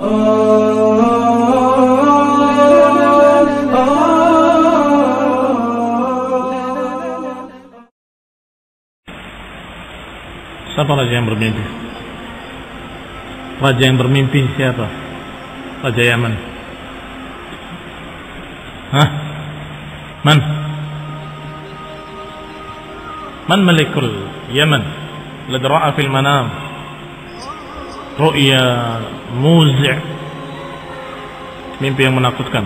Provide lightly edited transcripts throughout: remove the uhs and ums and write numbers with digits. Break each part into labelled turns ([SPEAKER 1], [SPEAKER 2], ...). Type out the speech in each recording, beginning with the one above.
[SPEAKER 1] Siapa raja yang bermimpi? Raja yang bermimpi siapa? Raja Yaman. Hah? Man malikul Yaman? Ladhi ra'a fil manam ru'ya muzi', mimpi yang menakutkan.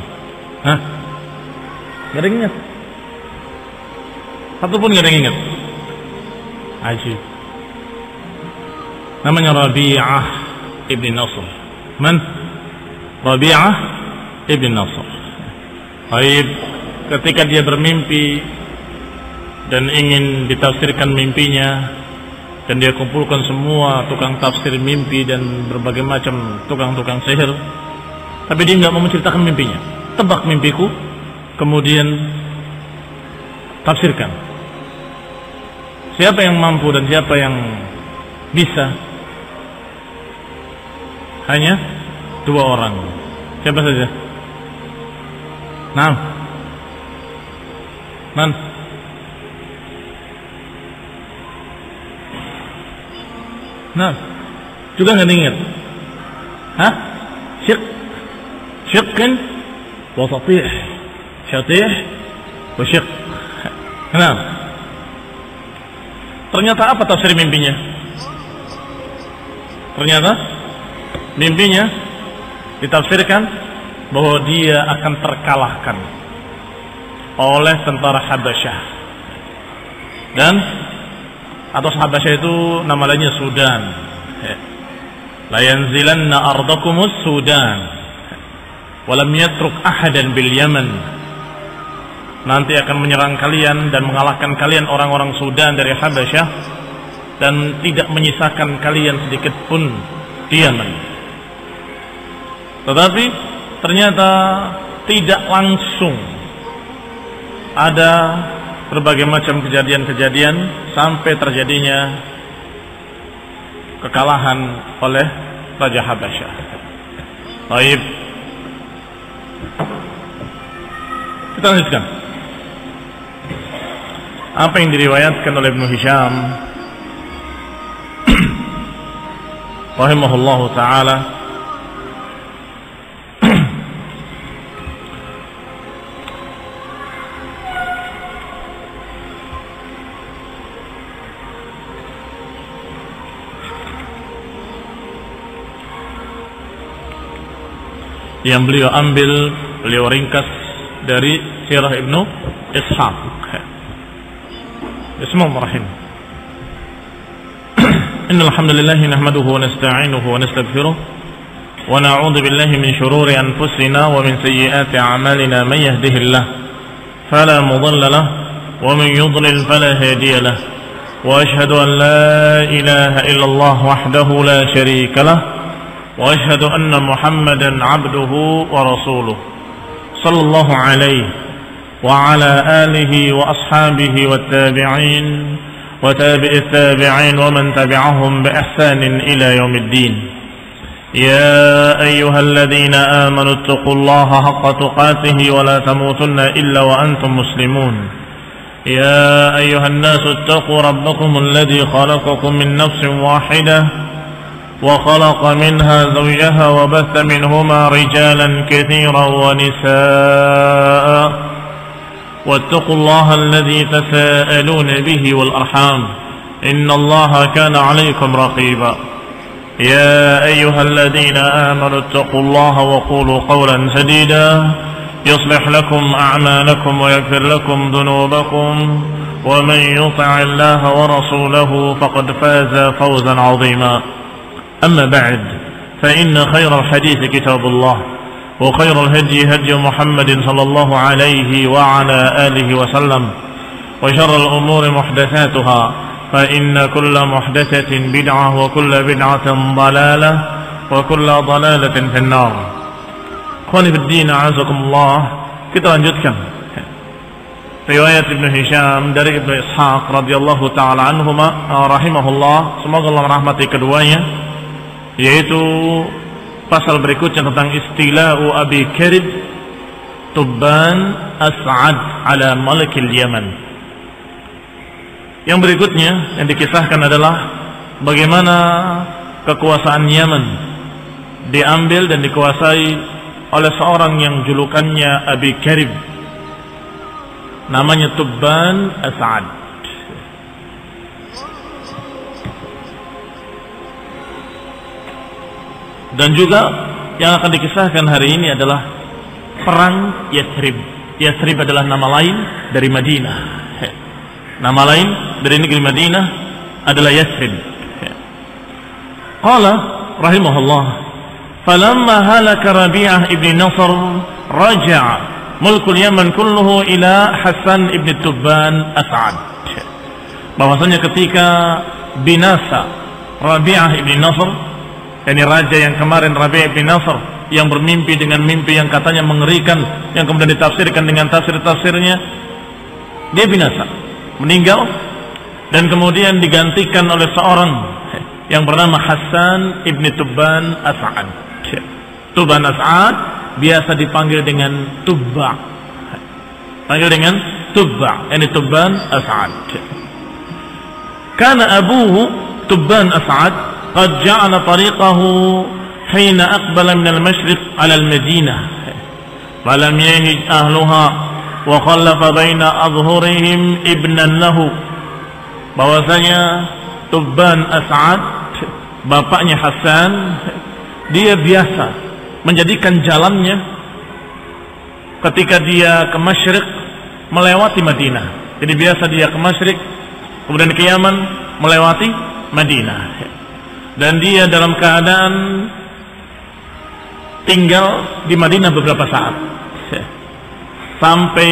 [SPEAKER 1] Hah? Gak ada yang ingat? Satu pun gak ada yang ingat? Ajib. Namanya Rabi'ah ibn Nasr. Man? Rabi'ah ibn Nasr. Baik, ketika dia bermimpi dan ingin ditafsirkan mimpinya, dan dia kumpulkan semua tukang tafsir mimpi dan berbagai macam tukang-tukang sihir, tapi dia nggak mau menceritakan mimpinya. Tebak mimpiku, kemudian tafsirkan. Siapa yang mampu dan siapa yang bisa? Hanya 2 orang. Siapa saja? Man? Juga nggak ingat? Hah? Syiqqin wa satih, syatih wa syiq. Kenapa? Ternyata apa tafsir mimpinya? Ternyata mimpinya ditafsirkan bahwa dia akan terkalahkan oleh tentara Habasyah, dan atau Habasyah itu nama lainnya Sudan. La yanzilanna ardakumus Sudan walam yatruk ahadan bil Yaman. Nanti akan menyerang kalian dan mengalahkan kalian orang-orang Sudan dari Habasyah, dan tidak menyisakan kalian sedikit pun di Yaman. Tetapi ternyata tidak langsung, ada berbagai macam kejadian-kejadian sampai terjadinya kekalahan oleh Raja Habasyah. Baik, kita lanjutkan apa yang diriwayatkan oleh Ibnu Hisham rahimahullahu ta'ala yang beliau ambil, beliau ringkas dari sirah Ibnu Ishaq. Bismillahirrahmanirrahim. Innal hamdalillah nahmaduhu wa nasta'inuhu wa nastaghfiruh wa na'udzu billahi min shururi anfusina wa min sayyiati a'malina man yahdihillah fala mudilla lahu wa man yudlil fala hadiya lahu wa ashhadu an la ilaha illallah wahdahu la sharika lahu وأشهد أن محمدا عبده ورسوله صلى الله عليه وعلى آله وأصحابه والتابعين وتابع التابعين ومن تبعهم بإحسان إلى يوم الدين. يا أيها الذين آمنوا اتقوا الله حق تقاته ولا تموتن إلا وأنتم مسلمون. يا أيها الناس اتقوا ربكم الذي خلقكم من نفس واحدة وخلق منها زوجها وبث منهما رجالا كثيرا ونساء واتقوا الله الذي تساءلون به والأرحام إن الله كان عليكم رقيبا. يا أيها الذين آمنوا اتقوا الله وقولوا قولا سديدا يصلح لكم أعمالكم ويغفر لكم ذنوبكم ومن يطع الله ورسوله فقد فاز فوزا عظيما. أما بعد فإن خير الحديث كتاب الله وخير الهدي هدي محمد صلى الله عليه وعلى آله وسلم وشر الأمور محدثاتها فإن كل محدثة بدعة وكل بدعة ضلالة وكل ضلالة في النار. Ikhwani fi din, a'azakumullah. Kita lanjutkan riwayat Ibnu Hisham dari Ibnu Ishaq radhiyallahu taala anhuma rahimahullah, semoga Allah merahmati keduanya, yaitu pasal berikutnya tentang istila'u Abi Karib Tubban As'ad ala Malikil Yaman. Yang berikutnya yang dikisahkan adalah bagaimana kekuasaan Yaman diambil dan dikuasai oleh seorang yang julukannya Abi Karib, namanya Tubban As'ad. Dan juga yang akan dikisahkan hari ini adalah perang Yathrib. Yathrib adalah nama lain dari Madinah. Nama lain dari negeri Madinah adalah Yathrib. Qala rahimahullah, falamma halaka Rabi'ah ibn Nasr raja'a mulkul Yaman kulluhu ila Hasan ibn Tubban As'ad. Bahwasanya ketika binasa Rabi'ah ibn Nasr, ini raja yang kemarin Rabi'ah ibn Nasr yang bermimpi dengan mimpi yang katanya mengerikan, yang kemudian ditafsirkan dengan tafsir-tafsirnya, dia binasa, meninggal, dan kemudian digantikan oleh seorang yang bernama Hasan ibn Tubban As'ad. Tubban As'ad biasa dipanggil dengan Tubba, panggil dengan Tubba, ini Tubban As'ad. Karena abuhu Tubban As'ad qad ja'ala tariqahu hina aqbala min al-mashriq ala al-Madinah falam yahij ahluha wa khallafa baina adhhurihim ibnan lahu. Bahwasanya Tubban As'ad, bapaknya Hasan, dia biasa menjadikan jalannya ketika dia ke Masyriq melewati Madinah. Jadi biasa dia ke Masyriq kemudian ke Yaman melewati Madinah, dan dia dalam keadaan tinggal di Madinah beberapa saat sampai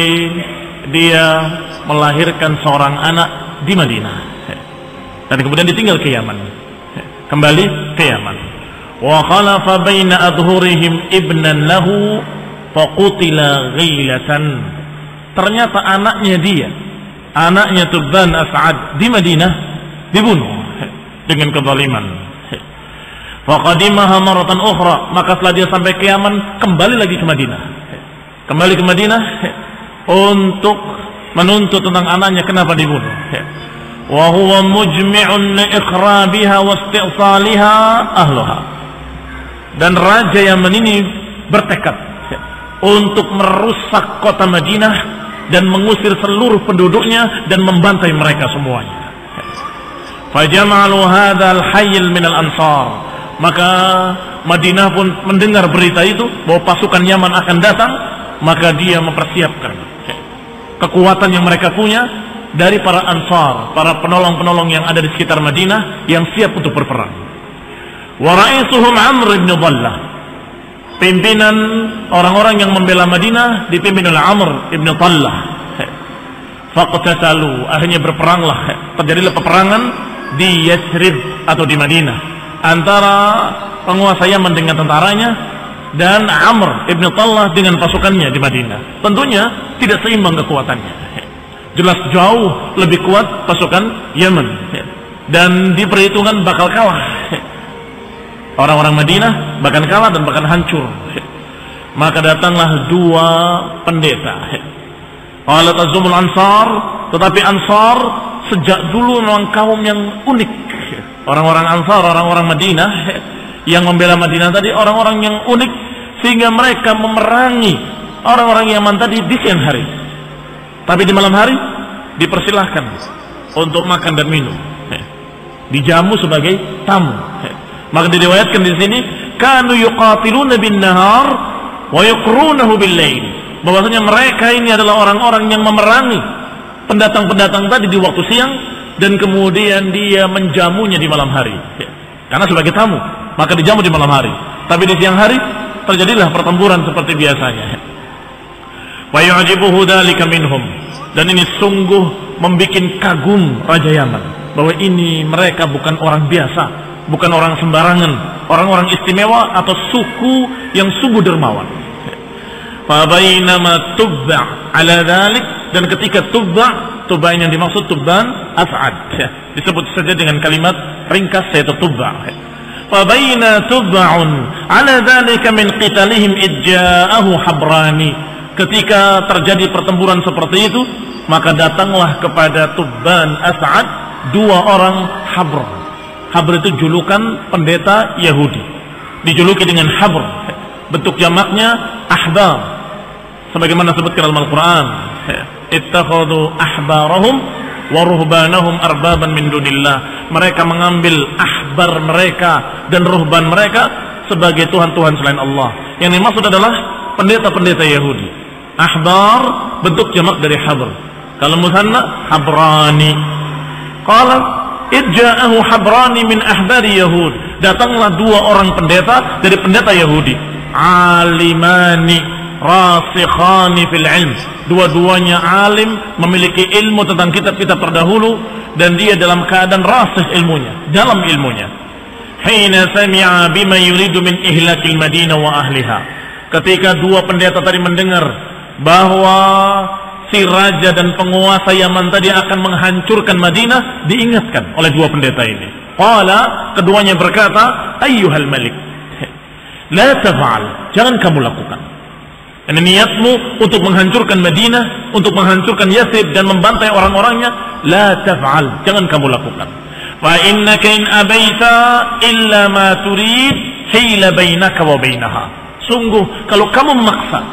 [SPEAKER 1] dia melahirkan seorang anak di Madinah, dan kemudian ditinggal ke Yaman, kembali ke Yaman. Wa khalafa baina adhurihim ibnan lahu faqutila ghilatan. Ternyata anaknya dia, anaknya Tubban As'ad di Madinah dibunuh dengan kezaliman. Faqadimaha maratan ukhra, maka setelah dia sampai ke Yaman kembali lagi ke Madinah. Kembali ke Madinah untuk menuntut tentang anaknya kenapa dibunuh. Wa huwa mujmi'un li ikhrabiha wa isti'saliha ahliha. Dan raja Yaman ini bertekad untuk merusak kota Madinah dan mengusir seluruh penduduknya dan membantai mereka semuanya. Fajama'alu hadzal hayy min al-ansar. Maka Madinah pun mendengar berita itu bahwa pasukan Yaman akan datang, maka dia mempersiapkan kekuatan yang mereka punya dari para Ansar, para penolong-penolong yang ada di sekitar Madinah yang siap untuk berperang. Wa ra'isuhum Amr ibn Dhallah, pimpinan orang-orang yang membela Madinah dipimpin oleh Amr ibn Dhallah. Faqtatalu, akhirnya berperanglah, terjadilah peperangan di Yathrib atau di Madinah antara penguasa Yaman dengan tentaranya dan Amr ibn Dhallah dengan pasukannya di Madinah. Tentunya tidak seimbang kekuatannya, jelas jauh lebih kuat pasukan Yaman, dan diperhitungkan bakal kalah. Orang-orang Madinah bahkan kalah dan bahkan hancur. Maka datanglah dua pendeta. Qalat az-zumul Ansar, tetapi Ansar sejak dulu memang kaum yang unik. Orang-orang Ansar, orang-orang Madinah yang membela Madinah tadi, orang-orang yang unik, sehingga mereka memerangi orang-orang Yaman tadi di siang hari. Tapi di malam hari dipersilahkan untuk makan dan minum, dijamu sebagai tamu. Maka diriwayatkan di sini, kanu yuqatiluna bin nahar wa yuqrunahu bil lail. Bahwasanya mereka ini adalah orang-orang yang memerangi pendatang-pendatang tadi di waktu siang, dan kemudian dia menjamunya di malam hari. Karena sebagai tamu, maka dijamu di malam hari. Tapi di siang hari terjadilah pertempuran seperti biasanya. Wa yu'jibuhu dzalika minhum. Dan ini sungguh membuat kagum Raja Yaman, bahwa ini mereka bukan orang biasa, bukan orang sembarangan, orang-orang istimewa atau suku yang sungguh dermawan. Fa bainama Tubba ala dzalik, dan ketika Tubba yang dimaksud Tubban As'ad, disebut saja dengan kalimat ringkas yaitu Tubba. Fabaina tubba'un ala dzalika min qitalihim idja'ahu habrani. Ketika terjadi pertempuran seperti itu, maka datanglah kepada Tubban As'ad dua orang Habr. Habr itu julukan pendeta Yahudi, dijuluki dengan Habr. Bentuk jamaknya ahbar, sebagaimana disebutkan dalam Al-Quran, ittakhadhu ahbarahum wa ruhbanahum arbaban min dunillah. Mereka mengambil ahbar mereka dan ruhban mereka sebagai tuhan-tuhan selain Allah. Yang dimaksud adalah pendeta-pendeta Yahudi. Ahbar bentuk jamak dari habr. Kalau musanna habrani. Qala idja'ahu habrani min ahbari yahud. Datanglah dua orang pendeta dari pendeta Yahudi. Alimani rasikhani fil ilm. Dua-duanya alim, memiliki ilmu tentang kitab-kitab terdahulu, dan dia dalam keadaan rasikh ilmunya, dalam ilmunya. Hina sami'a bima yuridu min ihlakil Madinah wa ahliha. Ketika dua pendeta tadi mendengar bahwa si raja dan penguasa Yaman tadi akan menghancurkan Madinah, diingatkan oleh dua pendeta ini. Qala, keduanya berkata, ayyuhal malik, la taf'al, jangan kamu lakukan. Ini niatmu untuk menghancurkan Madinah, untuk menghancurkan Yathrib dan membantai orang-orangnya, la taf'al, jangan kamu lakukan. Fa innaka in abaita illa ma turid hila bainaka wa bainaha. Sungguh kalau kamu memaksa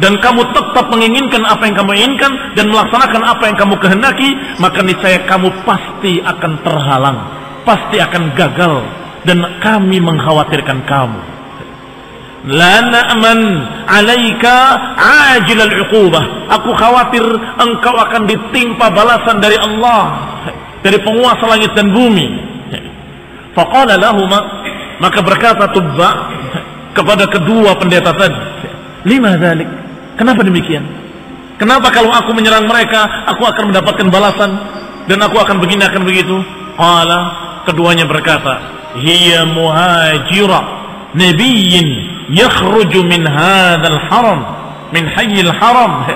[SPEAKER 1] dan kamu tetap menginginkan apa yang kamu inginkan dan melaksanakan apa yang kamu kehendaki, maka niscaya kamu pasti akan terhalang, pasti akan gagal, dan kami mengkhawatirkan kamu. La na'man 'alaika 'ajil al-'uqubah. Aku khawatir engkau akan ditimpa balasan dari Allah, dari penguasa langit dan bumi. Faqala lahuma, maka berkata Tubba kepada kedua pendeta tadi, lima dzalik, kenapa demikian? Kenapa kalau aku menyerang mereka aku akan mendapatkan balasan dan aku akan begini akan begitu? Qala, keduanya berkata, hiya muhajira nabiyyin yakhruju min hadzal haram, min hayyil haram.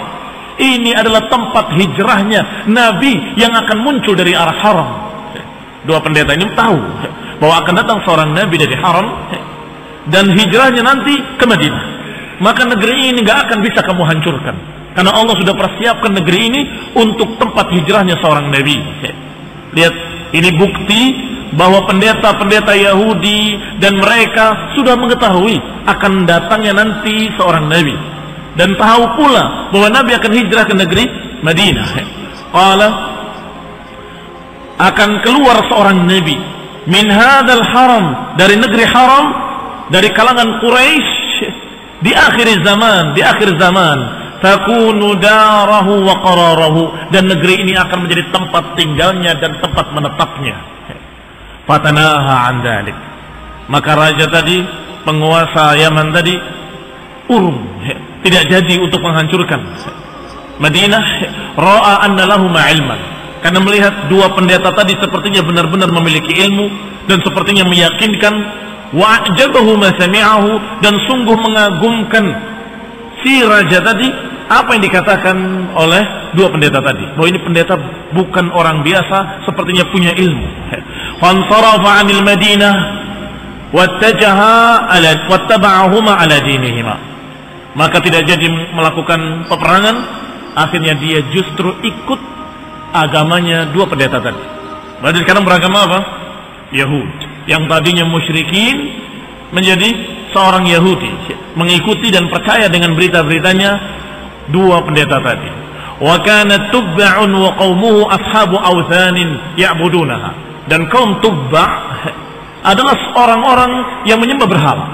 [SPEAKER 1] Ini adalah tempat hijrahnya Nabi yang akan muncul dari arah haram. Dua pendeta ini tahu bahwa akan datang seorang Nabi dari haram dan hijrahnya nanti ke Madinah. Maka negeri ini gak akan bisa kamu hancurkan, karena Allah sudah persiapkan negeri ini untuk tempat hijrahnya seorang Nabi. Lihat, ini bukti bahwa pendeta-pendeta Yahudi dan mereka sudah mengetahui akan datangnya nanti seorang Nabi, dan tahu pula bahwa Nabi akan hijrah ke negeri Madinah. Qala, akan keluar seorang Nabi min hadzal haram, dari negeri haram, dari kalangan Quraisy, di akhir zaman takunu darahu wa qararahu, dan negeri ini akan menjadi tempat tinggalnya dan tempat menetapnya. Fatanaha an dzalik, maka raja tadi, penguasa Yaman tadi urung, tidak jadi untuk menghancurkan Madinah. Ra'a anna lahum ilman, karena melihat dua pendeta tadi sepertinya benar-benar memiliki ilmu dan sepertinya meyakinkan. Wa ajabahu ma sami'ahu, dan sungguh mengagumkan si raja tadi apa yang dikatakan oleh dua pendeta tadi, bahwa ini pendeta bukan orang biasa, sepertinya punya ilmu. Fansarafa 'anil Madinah wattaba'ahuma 'ala dinihima, maka tidak jadi melakukan peperangan. Akhirnya dia justru ikut agamanya dua pendeta tadi. Berarti sekarang beragama apa? Yahudi. Yang tadinya musyrikin menjadi seorang Yahudi, mengikuti dan percaya dengan berita-beritanya dua pendeta tadi. Wa kanat Tubba'un wa qaumuhu ashabu awthanin ya'budunaha, dan kaum Tubba' adalah orang-orang yang menyembah berhala,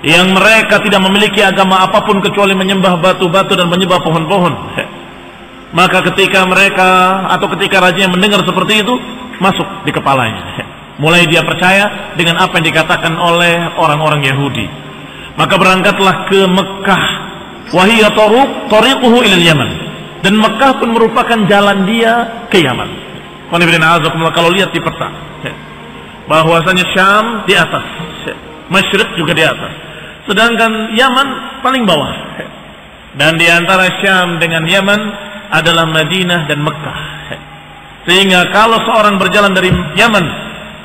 [SPEAKER 1] yang mereka tidak memiliki agama apapun kecuali menyembah batu-batu dan menyembah pohon-pohon. Maka ketika mereka atau ketika raja yang mendengar seperti itu, masuk di kepalanya, mulai dia percaya dengan apa yang dikatakan oleh orang-orang Yahudi. Maka berangkatlah ke Mekah, wahiyya tariquhu ila Yaman, dan Mekah pun merupakan jalan dia ke Yaman. Kalau lihat di peta, bahwasanya Syam di atas, Masyriq juga di atas, sedangkan Yaman paling bawah. Dan di antara Syam dengan Yaman adalah Madinah dan Mekah. Sehingga kalau seorang berjalan dari Yaman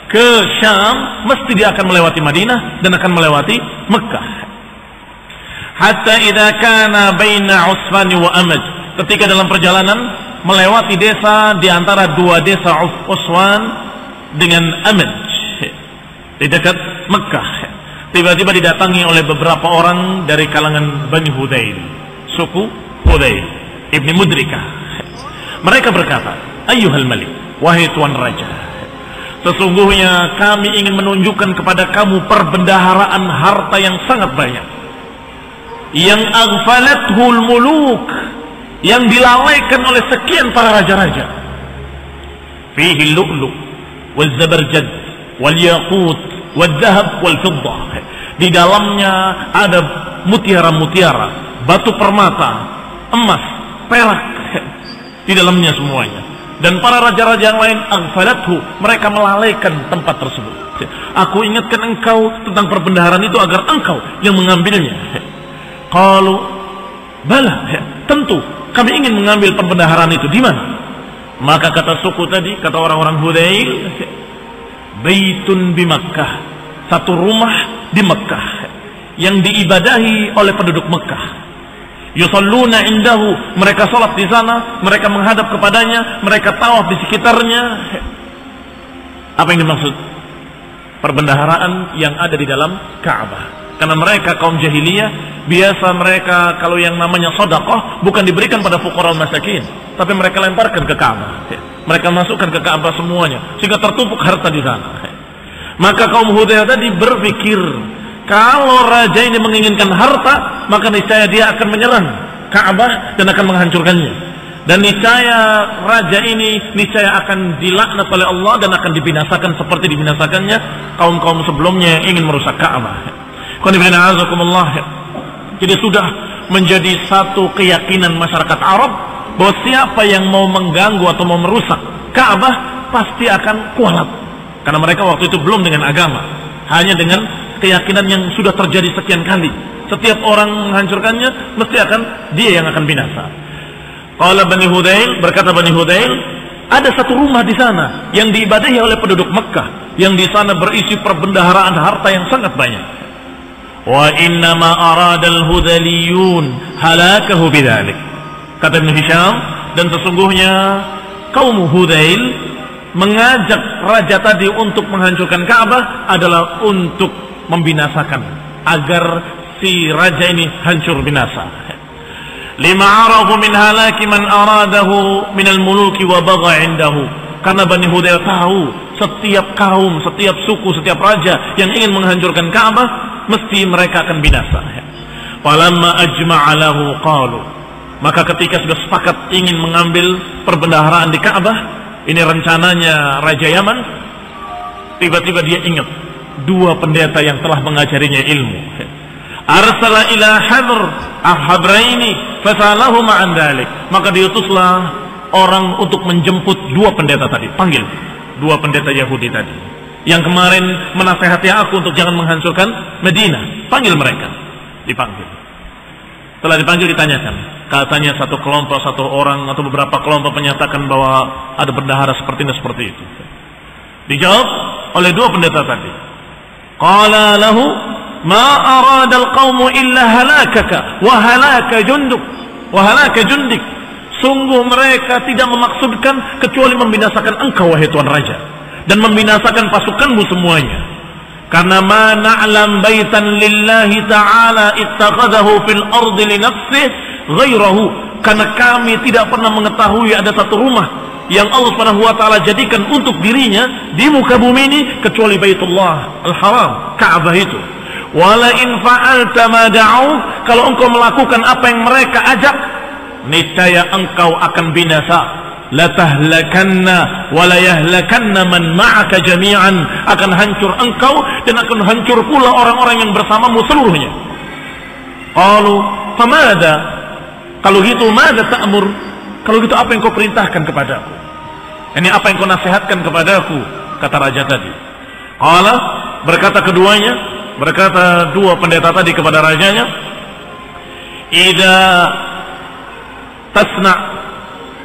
[SPEAKER 1] ke Syam, mesti dia akan melewati Madinah dan akan melewati Mekah. Hatta idza kana baina Usfan wa Amaj, ketika dalam perjalanan melewati desa di antara dua desa Usfan dengan Amaj di dekat Mekah, tiba-tiba didatangi oleh beberapa orang dari kalangan Bani Hudayl, suku Hudayl Ibni Mudrikah. Mereka berkata, ayyuhal malik, wahai tuan raja, sesungguhnya kami ingin menunjukkan kepada kamu perbendaharaan harta yang sangat banyak, yang aghfalathul muluk, yang dilalaikan oleh sekian para raja-raja. Fihi lu'lu' wal zabarjad wal yaqut wal dhahab wal fiddah. Di dalamnya ada mutiara-mutiara, batu permata, emas, perak, di dalamnya semuanya. Dan para raja-raja yang lain, aghfalathu, mereka melalaikan tempat tersebut. Aku ingatkan engkau tentang perbendaharaan itu agar engkau yang mengambilnya. Qalu bala, tentu kami ingin mengambil perbendaharaan itu. Di mana? Maka kata suku tadi, kata orang-orang Hudayl, baitun di Makkah, satu rumah di Mekah yang diibadahi oleh penduduk Mekah. Yusalluna indahu, mereka salat di sana, mereka menghadap kepadanya, mereka tawaf di sekitarnya. Apa yang dimaksud? Perbendaharaan yang ada di dalam Ka'bah. Karena mereka kaum jahiliyah, biasa mereka kalau yang namanya sedekah bukan diberikan pada fuqara masakin, tapi mereka lemparkan ke Ka'bah. Mereka masukkan ke Ka'bah semuanya, sehingga tertumpuk harta di sana. Maka kaum Hudayl tadi berpikir, kalau raja ini menginginkan harta, maka niscaya dia akan menyerang Ka'bah dan akan menghancurkannya. Dan niscaya raja ini niscaya akan dilaknat oleh Allah dan akan dibinasakan seperti dibinasakannya kaum-kaum sebelumnya yang ingin merusak Ka'bah. Jadi sudah menjadi satu keyakinan masyarakat Arab bahwa siapa yang mau mengganggu atau mau merusak Ka'bah pasti akan kualat. Karena mereka waktu itu belum dengan agama, hanya dengan keyakinan yang sudah terjadi sekian kali. Setiap orang menghancurkannya mesti akan dia yang akan binasa. Qala Bani Hudayl, berkata Bani Hudayl, ada satu rumah di sana yang diibadahi oleh penduduk Mekah, yang di sana berisi perbendaharaan harta yang sangat banyak. Wa inna ma aradal hudaliyun halakahu bidzalik. Kata Ibnu Hisham, dan sesungguhnya kaum Hudayl mengajak raja tadi untuk menghancurkan Ka'bah adalah untuk membinasakan, agar si raja ini hancur binasa. Lima arafu min halaki man aradahu minal muluki wa bagha indahu. Karena Bani Hudayl tahu setiap kaum, setiap suku, setiap raja yang ingin menghancurkan Ka'bah mesti mereka akan binasa. Falamma ajma'a lahu qalu, maka ketika sudah sepakat ingin mengambil perbendaharaan di Ka'bah, ini rencananya Raja Yaman, tiba-tiba dia ingat dua pendeta yang telah mengajarinya ilmu. Arsala ila Habraini fasalahuma an dzalik, maka diutuslah orang untuk menjemput dua pendeta tadi, panggil dua pendeta Yahudi tadi yang kemarin menasihati aku untuk jangan menghancurkan Madinah. Panggil mereka, dipanggil. Setelah dipanggil ditanyakan, katanya satu kelompok, satu orang atau beberapa kelompok menyatakan bahwa ada bendahara seperti ini, seperti itu. Dijawab oleh dua pendeta tadi. Qala lahu ma arada al-qawmu illa halakaka wa halaka junduk wa halaka jundik. Sungguh mereka tidak memaksudkan kecuali membinasakan engkau wahai tuan raja, dan membinasakan pasukanmu semuanya. Karena ma na'lam baitan lillahi ta'ala ittakhadahu fil ardi li nafsihi ghairahu, karena kami tidak pernah mengetahui ada satu rumah yang Allah Subhanahu wa taala jadikan untuk dirinya di muka bumi ini kecuali Baitullah Al-Haram, Ka'bah itu. Wala in fa'alta ma da'u, kalau engkau melakukan apa yang mereka ajak, niscaya engkau akan binasa. La tahlakanna wa la yahlakanna man ma'aka jami'an, akan hancur engkau dan akan hancur pula orang-orang yang bersamamu seluruhnya. Qalu famada, kalau gitu mada ta'mur, kalau gitu apa yang kau perintahkan kepadaku? Ini apa yang kau nasihatkan kepadaku? Kata raja tadi. Qala, berkata keduanya, berkata dua pendeta tadi kepada rajanya, idza tasna'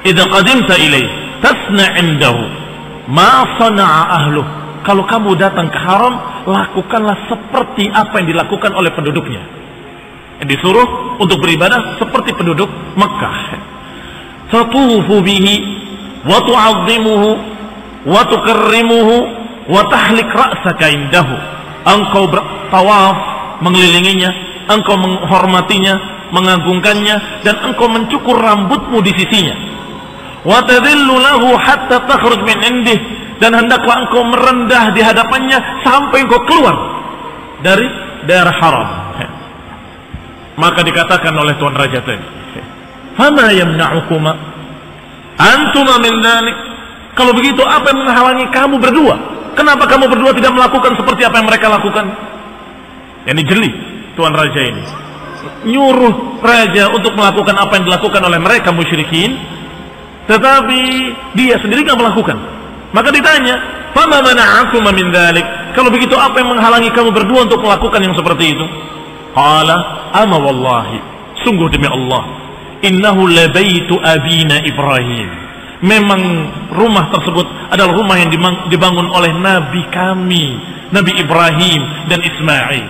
[SPEAKER 1] idza qadimta ilai tasna' indahu ma sana'a ahluh kalau kamu datang ke haram, lakukanlah seperti apa yang dilakukan oleh penduduknya. Disuruh untuk beribadah seperti penduduk Mekah. Tatufu bihi wa tu'azzimuhu wa tukarrimuhu wa tahlik ra'saka indahu. Engkau bertawaf mengelilinginya, engkau menghormatinya, mengagungkannya, dan engkau mencukur rambutmu di sisinya. Wa tadhillu lahu hatta takhruj min indih, dan hendaklah engkau merendah di hadapannya sampai engkau keluar dari daerah haram. Maka dikatakan oleh Tuan Raja tadi, fama yamna'ukuma antuma min dzalik. Kalau begitu apa yang menghalangi kamu berdua? Kenapa kamu berdua tidak melakukan seperti apa yang mereka lakukan? Ini jeli Tuan Raja ini nyuruh raja untuk melakukan apa yang dilakukan oleh mereka musyrikin, tetapi dia sendiri tidak melakukan. Maka ditanya, fama mana'akuma min dzalik? Kalau begitu apa yang menghalangi kamu berdua untuk melakukan yang seperti itu? Qala ama wallahi, sungguh demi Allah, innahu labaitu abina Ibrahim. Memang rumah tersebut adalah rumah yang dibangun oleh nabi kami, Nabi Ibrahim dan Ismail.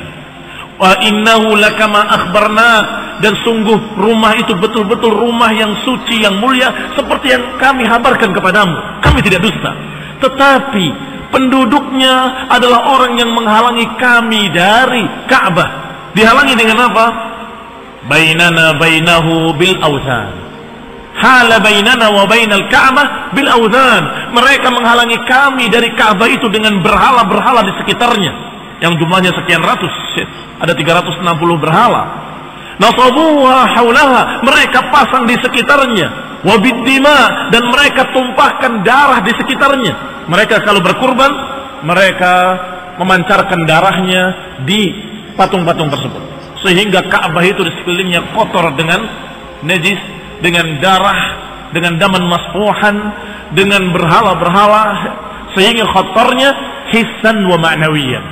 [SPEAKER 1] Wa innahu lakama akhbarnak, dan sungguh rumah itu betul-betul rumah yang suci, yang mulia, seperti yang kami habarkan kepadamu. Kami tidak dusta. Tetapi penduduknya adalah orang yang menghalangi kami dari Ka'bah. Dihalangi dengan apa? Bainana bainahu bil awthan. Hala bainana wa bainal Ka'bah bil awthan. Mereka menghalangi kami dari Ka'bah itu dengan berhala-berhala di sekitarnya, yang jumlahnya sekian ratus. Ada 360 berhala. Nasabuha haulaha, mereka pasang di sekitarnya. Wabiddima, dan mereka tumpahkan darah di sekitarnya. Mereka kalau berkurban, mereka memancarkan darahnya di patung-patung tersebut, sehingga Ka'bah itu di sekelilingnya kotor dengan najis, dengan darah, dengan daman masfuhan, dengan berhala-berhala, sehingga kotornya hissan wa ma'nawiyan.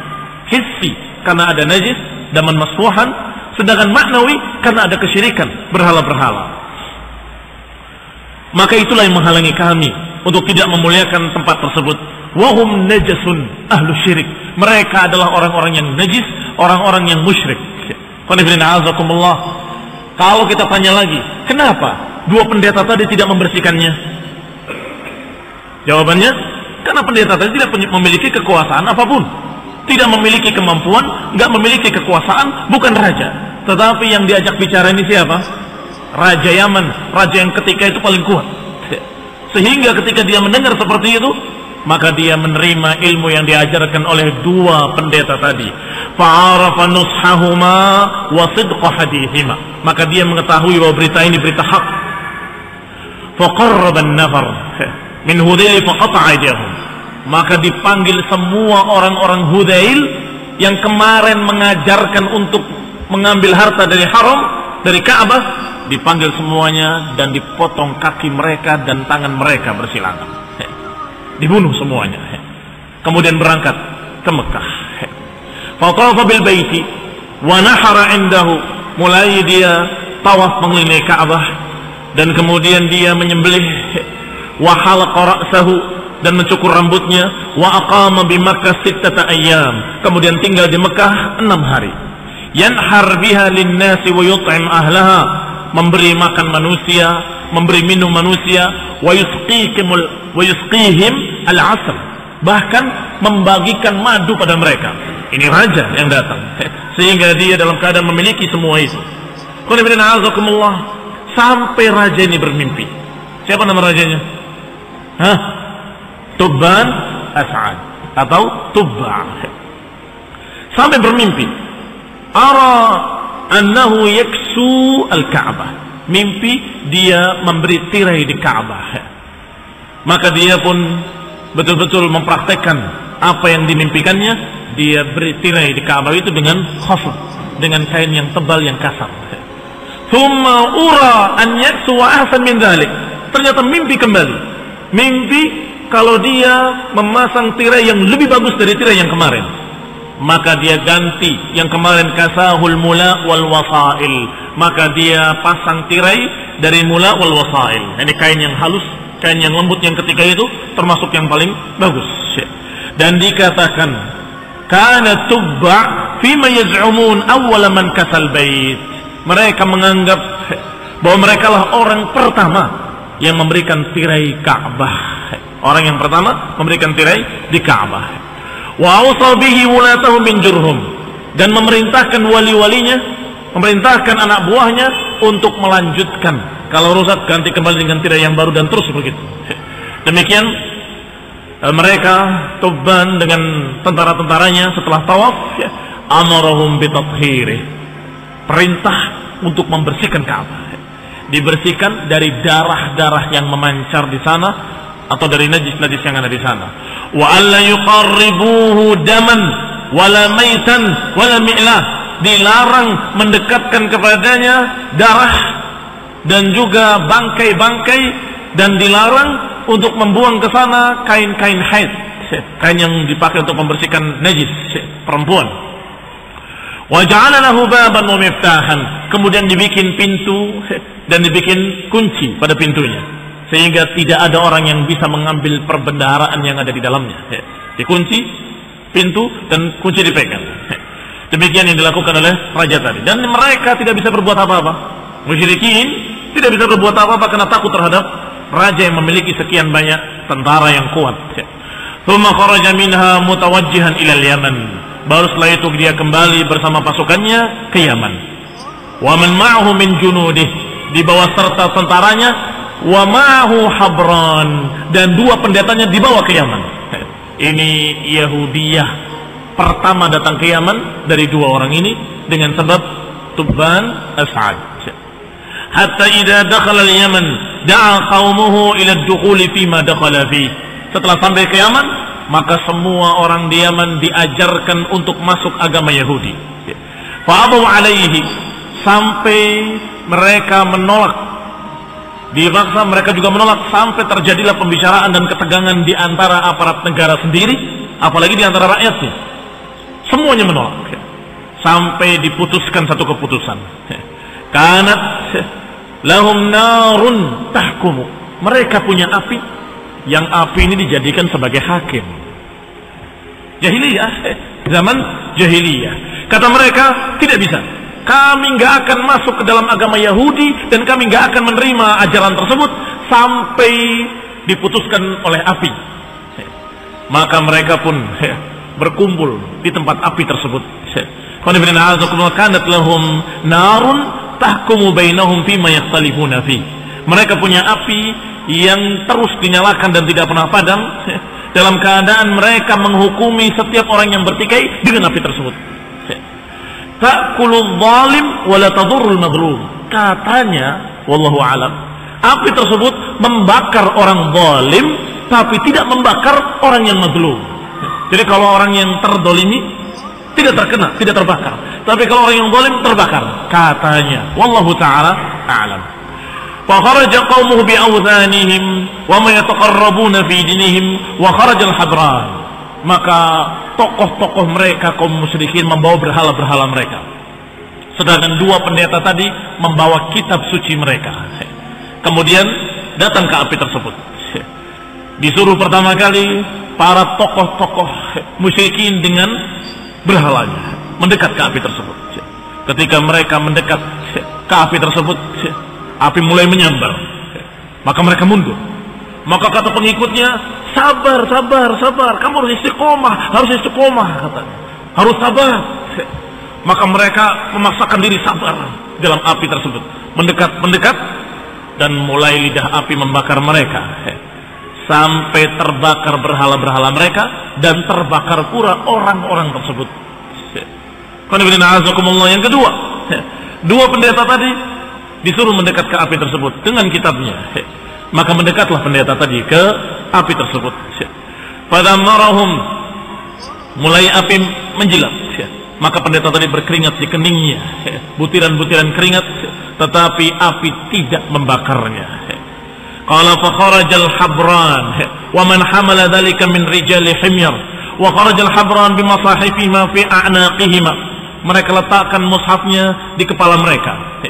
[SPEAKER 1] Hissi karena ada najis, daman masfuhan, sedangkan maknawi karena ada kesyirikan, berhala-berhala. Maka itulah yang menghalangi kami untuk tidak memuliakan tempat tersebut. Wahum najasun ahlu syirik, mereka adalah orang-orang yang najis, orang-orang yang musyrik. Kalau kita tanya lagi, kenapa dua pendeta tadi tidak membersihkannya? Jawabannya, karena pendeta tadi tidak memiliki kekuasaan apapun, tidak memiliki kemampuan, nggak memiliki kekuasaan, bukan raja. Tetapi yang diajak bicara ini siapa? Raja Yaman, raja yang ketika itu paling kuat. Sehingga ketika dia mendengar seperti itu, maka dia menerima ilmu yang diajarkan oleh dua pendeta tadi. Fa'arafa nushahuma wa sidqa hadithima, maka dia mengetahui bahwa berita ini berita hak. Faqarraba an-nafar min Hudayl faqata'a aydiyahum, maka dipanggil semua orang-orang Hudayl yang kemarin mengajarkan untuk mengambil harta dari haram, dari Ka'bah, dipanggil semuanya dan dipotong kaki mereka dan tangan mereka bersilangan. Dibunuh semuanya. Kemudian berangkat ke Mekah. Fatafa bil baiti wa nahara indahu, mulai dia tawaf mengelilingi Ka'bah, dan kemudian dia menyembelih, wa halaqa ra'sahu, dan mencukur rambutnya, wa aqama bi Makkah 6 ayyam, kemudian tinggal di Mekah 6 hari. Yanhar biha lin-nasi wa yut'im ahlaha, memberi makan manusia, memberi minum manusia, wa yusqihim al-asr, bahkan membagikan madu pada mereka. Ini raja yang datang, sehingga dia dalam keadaan memiliki semua itu. Sampai raja ini bermimpi. Siapa nama rajanya? Tubban As'ad atau Tubba. Sampai bermimpi, ara annahu yaksu al-Ka'bah, mimpi dia memberi tirai di Ka'bah. Maka dia pun betul-betul mempraktekkan apa yang dimimpikannya. Dia beri tirai di Ka'bah itu dengan khafaf, dengan kain yang tebal, yang kasar. Thumma ura an yaksu wa ahsan min dhalik, ternyata mimpi kembali. Mimpi kalau dia memasang tirai yang lebih bagus dari tirai yang kemarin. Maka dia ganti yang kemarin kasahul mula wal wasail, maka dia pasang tirai dari mula wal wasail. Ini kain yang halus, kain yang lembut yang ketika itu termasuk yang paling bagus. Dan dikatakan kana tubba fima yaz'umun awwal man kasal bait. Mereka menganggap bahwa mereka lah orang pertama yang memberikan tirai Ka'bah. Orang yang pertama memberikan tirai di Ka'bah. Wa awsa bihi wulatahum min Jurhum, dan memerintahkan wali-walinya, memerintahkan anak buahnya untuk melanjutkan. Kalau rusak ganti kembali dengan tirai yang baru, dan terus begitu. Demikian mereka Tubban dengan tentara-tentaranya setelah tawaf, amarahum bitathhirih, perintah untuk membersihkan Ka'bah, dibersihkan dari darah-darah yang memancar di sana atau dari najis-najis yang ada di sana. Wa alla yuqarribuhu daman wala maitan wala mi'lah, dilarang mendekatkan kepadanya darah dan juga bangkai-bangkai, dan dilarang untuk membuang ke sana kain-kain haid, kain yang dipakai untuk membersihkan najis perempuan. Wa ja'ala lahu baban wa miftahan, kemudian dibikin pintu dan dibikin kunci pada pintunya, sehingga tidak ada orang yang bisa mengambil perbendaharaan yang ada di dalamnya. Dikunci pintu dan kunci dipegang. Demikian yang dilakukan oleh raja tadi, dan mereka tidak bisa berbuat apa-apa. Musyrikin tidak bisa berbuat apa-apa karena takut terhadap raja yang memiliki sekian banyak tentara yang kuat. Thumma kharaja minha mutawajjihan ila al-Yaman, baru setelah itu dia kembali bersama pasukannya ke Yaman. Wa man ma'ahu min junudih, di bawah serta tentaranya. Wa ma'ahu Habran, dan dua pendetanya dibawa ke Yaman. Ini Yahudiyah pertama datang ke Yaman dari dua orang ini dengan sebab Tubban As'ad. Hatta idza dakhala al-Yaman da'a qaumuhu ila ad-dukhuli fi ma dakhala fi. Setelah sampai ke Yaman, maka semua orang di Yaman diajarkan untuk masuk agama Yahudi. Fa abaw alaihi, sampai mereka menolak. Dipaksa, mereka juga menolak, sampai terjadilah pembicaraan dan ketegangan di antara aparat negara sendiri, apalagi di antara rakyatnya. Semuanya menolak, sampai diputuskan satu keputusan. Kanat lahum narun tahkumu, mereka punya api, yang api ini dijadikan sebagai hakim. Jahiliyah, zaman jahiliyah. Kata mereka, tidak bisa, kami nggak akan masuk ke dalam agama Yahudi, dan kami nggak akan menerima ajaran tersebut sampai diputuskan oleh api. Maka mereka pun berkumpul di tempat api tersebut. Kanat lahum narun tahkumu bainahum fima yakhtalifuna fi. Mereka punya api yang terus dinyalakan dan tidak pernah padam, dalam keadaan mereka menghukumi setiap orang yang bertikai dengan api tersebut. Ta'kulul zalim wa la tadurrul mazlum. Katanya, wallahu alam, api tersebut membakar orang zalim tapi tidak membakar orang yang mazlum. Jadi kalau orang yang terdolimi tidak terkena, tidak terbakar. Tapi kalau orang yang zalim terbakar, katanya. Wallahu ta'ala a'lam. Fa kharaja qaumuhu bi awthanihim wa ma yataqarrabuna fi dinihim wa kharaja al-Habran. Maka tokoh-tokoh mereka kaum musyrikin membawa berhala-berhala mereka, sedangkan dua pendeta tadi membawa kitab suci mereka. Kemudian datang ke api tersebut. Disuruh pertama kali para tokoh-tokoh musyrikin dengan berhalanya mendekat ke api tersebut. Ketika mereka mendekat ke api tersebut, api mulai menyambar, maka mereka mundur. Maka kata pengikutnya, sabar, sabar, sabar, kamu harus istiqomah, katanya, harus sabar. Maka mereka memaksakan diri sabar dalam api tersebut, mendekat, dan mulai lidah api membakar mereka, sampai terbakar berhala-berhala mereka, dan terbakar pula orang-orang tersebut. Yang kedua, dua pendeta tadi disuruh mendekat ke api tersebut dengan kitabnya. Maka mendekatlah pendeta tadi ke api tersebut. Pada marahum, mulai api menjilat. Maka pendeta tadi berkeringat di keningnya, butiran-butiran keringat, tetapi api tidak membakarnya. Qala fa kharajal Habran wa man hamala dhalika min rijali himyar wa kharajal Habran bi masahifihima fi a'naqihima. Mereka letakkan mushafnya di kepala mereka.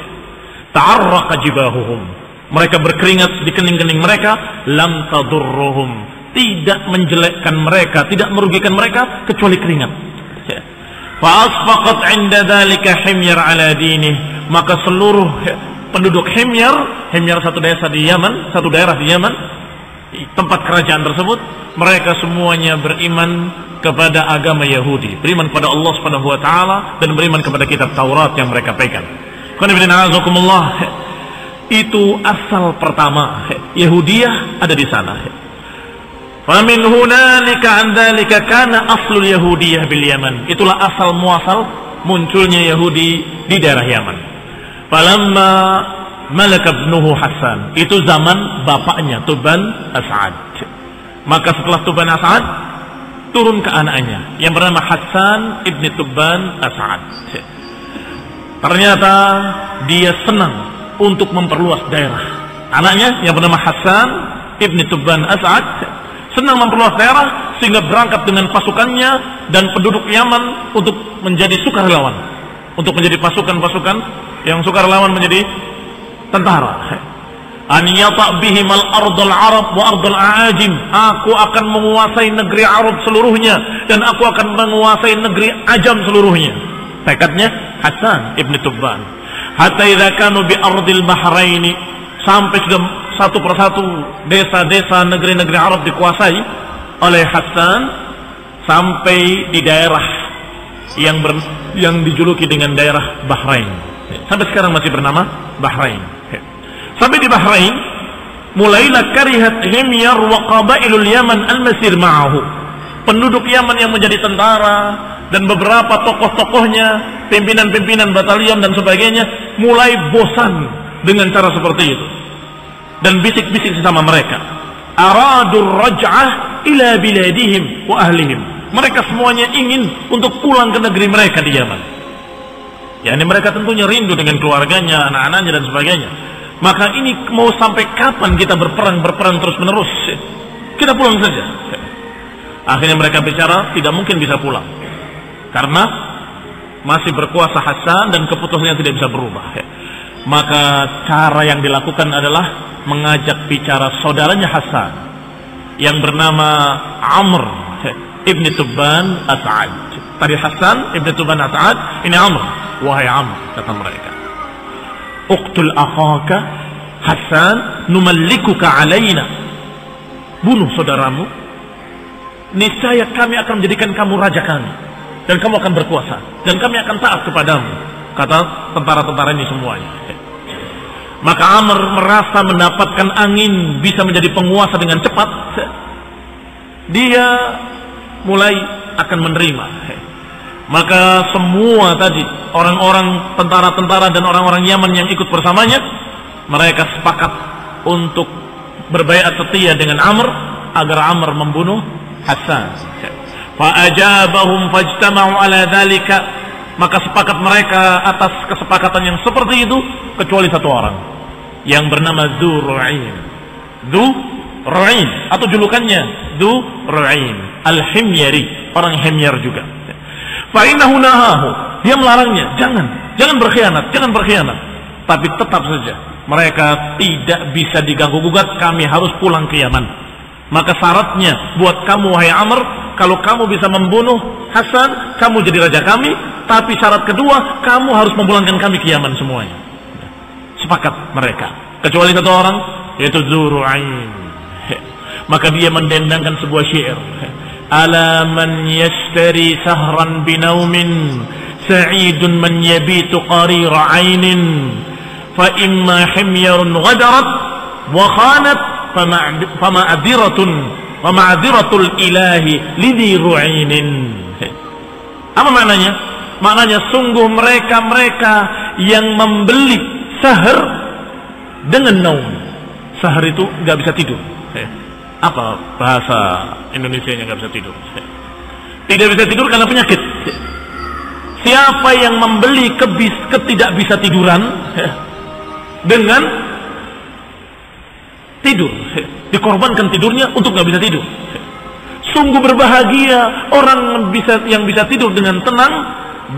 [SPEAKER 1] Ta'arraqa jibahuhum, mereka berkeringat di kening-kening mereka. Lam tadurruhum, tidak menjelekkan mereka, tidak merugikan mereka kecuali keringat. Fa asfaqat 'inda dzalika Himyar ala dinih, maka seluruh penduduk Himyar satu desa di Yaman, satu daerah di Yaman, tempat kerajaan tersebut, mereka semuanya beriman kepada agama Yahudi, beriman kepada Allah Subhanahu wa taala dan beriman kepada kitab Taurat yang mereka pegang. Itu asal pertama Yahudiyah ada di sana. Famin hunalika an dzalika kana aslul Yahudiyah bil Yaman. Itulah asal muasal munculnya Yahudi di daerah Yaman. Falamma malaka ibnuhu Hasan, itu zaman bapaknya Tuban As'ad. Maka setelah Tuban As'ad turun ke anaknya yang bernama Hasan ibni Tuban As'ad. Ternyata dia senang untuk memperluas daerah. Anaknya yang bernama Hasan ibni Tuban As'ad senang memperluas daerah sehingga berangkat dengan pasukannya dan penduduk Yaman untuk menjadi sukarelawan, untuk menjadi pasukan-pasukan yang sukarelawan menjadi tentara. An yata' bihim al-ardul Arab wa ardul Aajim. Aku akan menguasai negeri Arab seluruhnya dan aku akan menguasai negeri Ajam seluruhnya. Tekadnya Hasan ibn Tubban. Hatta idza kanu bi ardil Bahrain, sampai sudah satu persatu desa-desa negeri-negeri Arab dikuasai oleh Hasan sampai di daerah yang dijuluki dengan daerah Bahrain. Sampai sekarang masih bernama Bahrain. Sampai di Bahrain, mulailah karihat Himyar wa qabailul Yaman al-masir ma'ahu. Penduduk Yaman yang menjadi tentara dan beberapa tokoh-tokohnya, pimpinan-pimpinan batalion dan sebagainya, mulai bosan dengan cara seperti itu. Dan bisik-bisik sesama mereka. Aradur raj'ah ila biladihim wa ahlihim. Mereka semuanya ingin untuk pulang ke negeri mereka di Yaman. Ya, ini mereka tentunya rindu dengan keluarganya, anak-anaknya dan sebagainya. Maka ini mau sampai kapan kita berperang terus menerus? Kita pulang saja. Akhirnya mereka bicara tidak mungkin bisa pulang karena masih berkuasa Hasan dan keputusannya tidak bisa berubah. Maka cara yang dilakukan adalah mengajak bicara saudaranya Hasan yang bernama Amr ibni Tubban As'ad. Tadi Hasan ibni Tubban As'ad, ini Amr. Wahai Amr, kata mereka, uqtul akhaka Hasan numallikuka alaina. Bunuh saudaramu, niscaya kami akan menjadikan kamu raja kami dan kamu akan berkuasa dan kami akan taat kepadamu, kata tentara-tentara ini semuanya. Maka Amr merasa mendapatkan angin, bisa menjadi penguasa dengan cepat. Dia mulai akan menerima. Maka semua tadi orang-orang tentara-tentara dan orang-orang Yaman yang ikut bersamanya, mereka sepakat untuk berbaiat setia dengan Amr agar Amr membunuh Hasan. Fa'ajabahum fajtama'u ala dzalika. Maka sepakat mereka atas kesepakatan yang seperti itu kecuali satu orang yang bernama Dzur'ain. Dzur'ain atau julukannya Dzur'ain Al-Himyari, orang Himyar juga. Fa'innahu nahahu, dia melarangnya, jangan berkhianat, tapi tetap saja mereka tidak bisa diganggu gugat, kami harus pulang ke Yaman. Maka syaratnya buat kamu wahai Amr, kalau kamu bisa membunuh Hasan, kamu jadi raja kami, tapi syarat kedua, kamu harus memulangkan kami ke Yaman semuanya. Sepakat mereka, kecuali satu orang, yaitu Dzur'ain. Maka dia mendendangkan sebuah syair. Ala man yashtari sahran binaumin sa'idun man yabitu qarira ainin fa imma himyarun ghadarat wa khanat fa ma'adiratul ilahi lidhi ru'ainin. Apa maknanya? Maknanya sungguh mereka yang membeli sahar dengan naum. Sahar itu nggak bisa tidur. Apa bahasa Indonesianya nggak bisa tidur? Tidak bisa tidur karena penyakit. Siapa yang membeli ketidak bisa tiduran dengan tidur, dikorbankan tidurnya untuk nggak bisa tidur. Sungguh berbahagia orang yang bisa tidur dengan tenang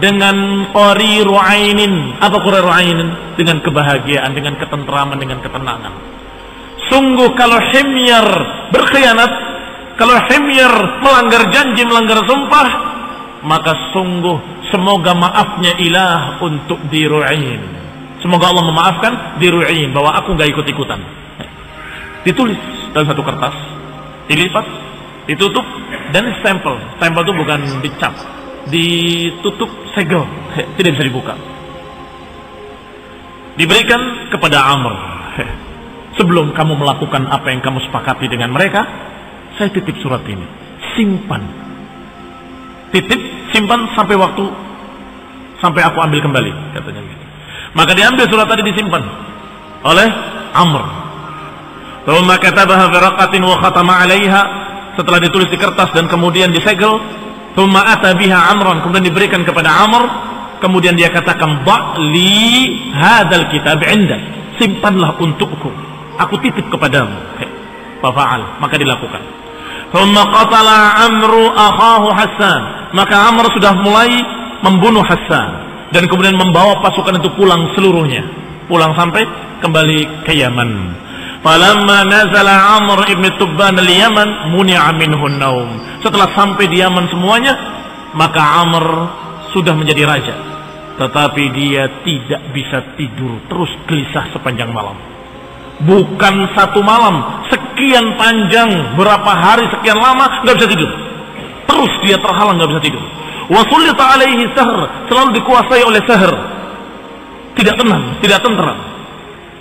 [SPEAKER 1] dengan qariru ainin. Apa qariru ainin? Dengan kebahagiaan, dengan ketentraman, dengan ketenangan. Sungguh kalau Himyar berkhianat, kalau himyar melanggar janji, melanggar sumpah, maka sungguh semoga maafnya ilah untuk Diru'in. Semoga Allah memaafkan Diru'in bahwa aku gak ikut-ikutan. Ditulis dalam satu kertas, dilipat, ditutup, dan stempel. Stempel itu bukan dicap, ditutup segel, tidak bisa dibuka. Diberikan kepada Amr. Sebelum kamu melakukan apa yang kamu sepakati dengan mereka, saya titip surat ini. Simpan. Titip, simpan sampai waktu, sampai aku ambil kembali, katanya gitu. Maka diambil surat tadi, disimpan oleh Amr. Thumma katabaha fi raqatin wa khatama 'alaiha. Setelah ditulis di kertas dan kemudian disegel, thumma ata biha Amran, kemudian diberikan kepada Amr. Kemudian dia katakan, "Ba'li hadzal kitab 'indak." Simpanlah untukku. Aku titip kepadamu. Fa'al, maka dilakukan. Thumma qatala Amru akhahu Hassan. Maka Amr sudah mulai membunuh Hassan dan kemudian membawa pasukan itu pulang seluruhnya. Pulang sampai kembali ke Yaman. Falamma nazala Amr ibn Tubban al-Yaman muni'a minhu an-naum. Setelah sampai di Yaman semuanya, maka Amr sudah menjadi raja. Tetapi dia tidak bisa tidur, terus gelisah sepanjang malam. Bukan satu malam, sekian panjang, berapa hari, sekian lama, nggak bisa tidur. Terus dia terhalang, nggak bisa tidur. Wa sullita alaihi sahr, selalu dikuasai oleh sahr. Tidak tenang, tidak tentram.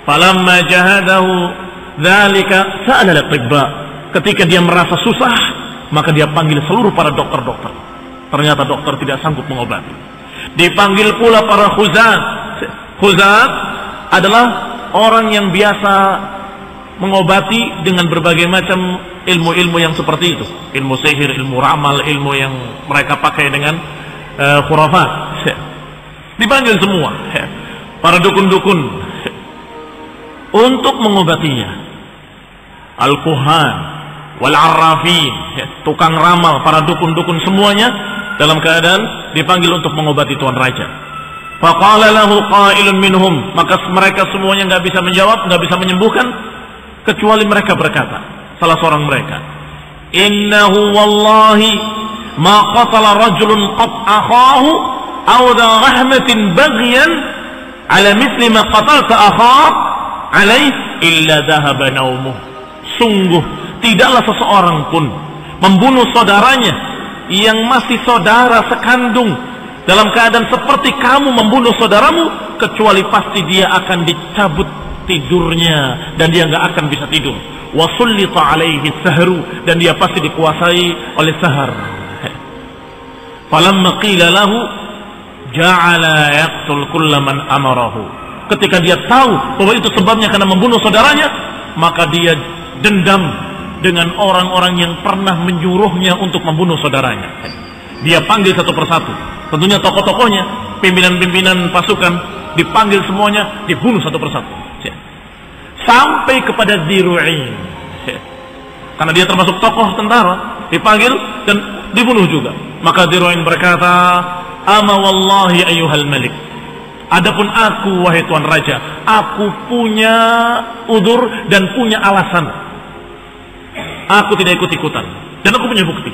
[SPEAKER 1] Falamma jahadahu dzalika sa'ala al-tibba. Ketika dia merasa susah, maka dia panggil seluruh para dokter-dokter. Ternyata dokter tidak sanggup mengobati. Dipanggil pula para khuzat. Khuzat adalah orang yang biasa mengobati dengan berbagai macam ilmu-ilmu yang seperti itu. Ilmu sihir, ilmu ramal, ilmu yang mereka pakai dengan khurafat. Dipanggil semua para dukun-dukun untuk mengobatinya. Al-kuhan wal-arrafin, tukang ramal, para dukun-dukun semuanya dalam keadaan dipanggil untuk mengobati Tuan Raja. Faqala lahu qailun minhum, maka mereka semuanya nggak bisa menjawab, nggak bisa menyembuhkan, kecuali mereka berkata, salah seorang mereka, innahu wallahi ma qatala rajulun qat akhahu aw dha rahmatin baghyan ala misli ma qatalta akhak alaih illa dhahaba naumuh. Sungguh tidaklah seseorang pun membunuh saudaranya yang masih saudara sekandung dalam keadaan seperti kamu membunuh saudaramu, kecuali pasti dia akan dicabut tidurnya dan dia nggak akan bisa tidur. Wa sullita alaihi sahru, dan dia pasti dikuasai oleh sahar. Falamma qila lahu ja'ala yaqtul kullaman amarahu. Ketika dia tahu bahwa itu sebabnya karena membunuh saudaranya, maka dia dendam dengan orang-orang yang pernah menyuruhnya untuk membunuh saudaranya. Dia panggil satu persatu, tentunya tokoh-tokohnya, pimpinan-pimpinan pasukan, dipanggil semuanya, dibunuh satu persatu. Sampai kepada Diru'in, karena dia termasuk tokoh tentara, dipanggil dan dibunuh juga. Maka Diru'in berkata, ama wallahi ayyuhal malik, adapun aku wahai tuan raja, aku punya udzur dan punya alasan. Aku tidak ikut-ikutan dan aku punya bukti.